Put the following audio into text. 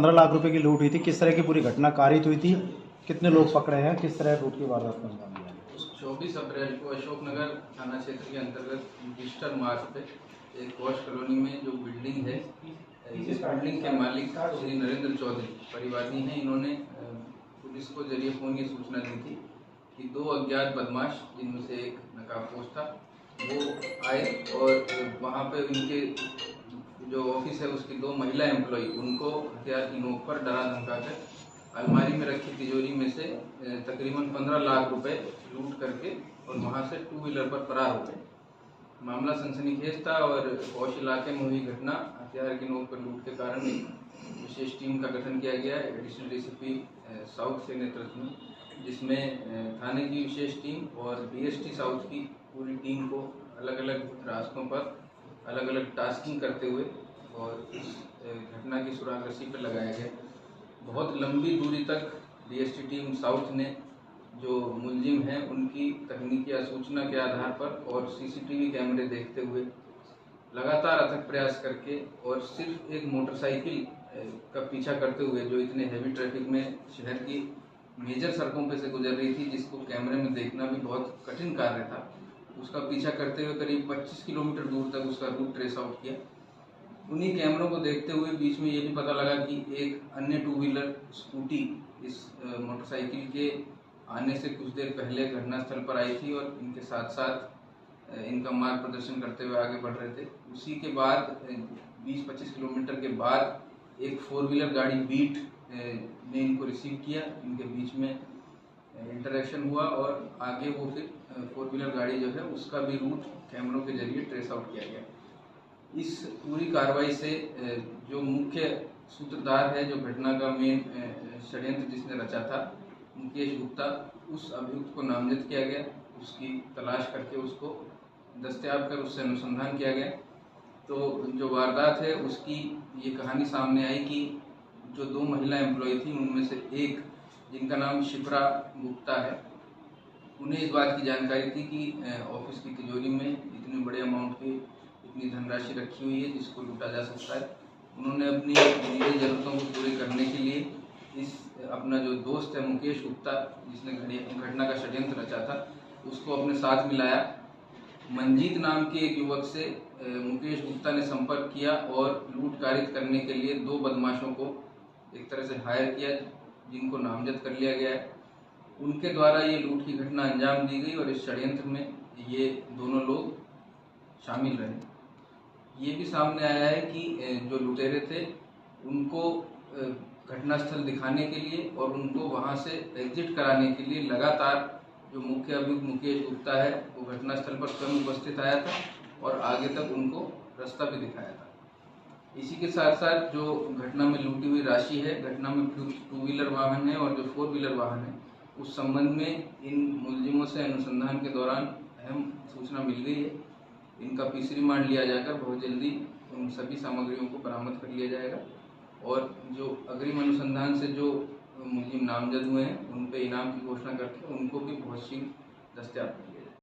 15 लाख रुपए की लूट हुई थी, किस तरह की पूरी घटना कारित हुई थी, कितने लोग पकड़े हैं, किस तरह लूट की वारदात को अंजाम दिया? 24 अप्रैल को अशोकनगर थाना क्षेत्र के अंतर्गत विजिटर मार्ग पे एक पॉश कॉलोनी में जो बिल्डिंग है, इस बिल्डिंग के मालिक श्री नरेंद्र चौधरी परिवादी हैं। इन्होंने पुलिस को जरिए फ़ोन की सूचना दी थी कि दो अज्ञात बदमाश, जिनमें से एक नकाबपोश था, वो आए और वहाँ पे उनके जो ऑफिस है उसकी दो महिला एम्प्लॉय उनको हथियार की नोक पर डरा धमका कर अलमारी में रखी तिजोरी में से तकरीबन 15 लाख रुपए लूट करके और वहां से टू व्हीलर पर फरार हो गए। मामला सनसनीखेज था और पौष इलाके में हुई घटना हथियार की नोक पर लूट के कारण विशेष टीम का गठन किया गया है एडिशनल डीसीपी साउथ के नेतृत्व में, जिसमें थाने की विशेष टीम और डीएसटी साउथ की पूरी टीम को अलग अलग रास्तों पर अलग अलग टास्किंग करते हुए और इस घटना की सुराग रस्सी पर लगाया गया। बहुत लंबी दूरी तक डीएसटी टीम साउथ ने जो मुलजिम हैं उनकी तकनीकी सूचना के आधार पर और सीसीटीवी कैमरे देखते हुए लगातार अथक प्रयास करके और सिर्फ एक मोटरसाइकिल का पीछा करते हुए जो इतने हैवी ट्रैफिक में शहर की मेजर सड़कों पे से गुजर रही थी, जिसको कैमरे में देखना भी बहुत कठिन कार्य था, उसका पीछा करते हुए करीब 25 किलोमीटर दूर तक उसका रूट ट्रेस आउट किया। उन्हीं कैमरों को देखते हुए बीच में ये भी पता लगा कि एक अन्य टू व्हीलर स्कूटी इस मोटरसाइकिल के आने से कुछ देर पहले घटनास्थल पर आई थी और इनके साथ साथ इनका मार्ग प्रदर्शन करते हुए आगे बढ़ रहे थे। उसी के बाद 20-25 किलोमीटर के बाद एक 4 व्हीलर गाड़ी बीट ने इनको रिसीव किया, इनके बीच में इंटरेक्शन हुआ और आगे वो फिर 4 व्हीलर गाड़ी जो है उसका भी रूट कैमरों के जरिए ट्रेस आउट किया गया। इस पूरी कार्रवाई से जो मुख्य सूत्रधार है, जो घटना का मेन षड्यंत्र जिसने रचा था, मुकेश गुप्ता, उस अभियुक्त को नामजद किया गया। उसकी तलाश करके उसको दस्तयाब कर उससे अनुसंधान किया गया। तो जो वारदात है उसकी ये कहानी सामने आई कि जो दो महिला एम्प्लॉय थी उनमें से एक, जिनका नाम शिप्रा गुप्ता है, उन्हें इस बात की जानकारी थी कि ऑफिस की तिजोरी में इतने बड़े अमाउंट की इतनी धनराशि रखी हुई है जिसको लूटा जा सकता है। उन्होंने अपनी निजी जरूरतों को पूरी करने के लिए इस अपना जो दोस्त है मुकेश गुप्ता, जिसने घटना का षड्यंत्र रचा था, उसको अपने साथ मिलाया। मंजीत नाम के एक युवक से मुकेश गुप्ता ने संपर्क किया और लूट कारित करने के लिए दो बदमाशों को एक तरह से हायर किया, जिनको नामजद कर लिया गया है। उनके द्वारा ये लूट की घटना अंजाम दी गई और इस षड्यंत्र में ये दोनों लोग शामिल रहे। ये भी सामने आया है कि जो लुटेरे थे उनको घटनास्थल दिखाने के लिए और उनको वहां से एग्जिट कराने के लिए लगातार जो मुख्य अभियुक्त मुकेश गुप्ता है वो घटनास्थल पर स्वयं उपस्थित आया था और आगे तक उनको रास्ता भी दिखाया था। इसी के साथ साथ जो घटना में लूटी हुई राशि है, घटना में टू व्हीलर वाहन है और जो 4 व्हीलर वाहन है, उस संबंध में इन मुलजिमों से अनुसंधान के दौरान अहम सूचना मिल गई है। इनका पीसी रिमांड लिया जाकर बहुत जल्दी उन सभी सामग्रियों को बरामद कर लिया जाएगा और जो अग्रिम अनुसंधान से जो मुलजिम नामजद हुए हैं उन पे इनाम की घोषणा करके उनको भी बहुत शीघ्र दस्तयाब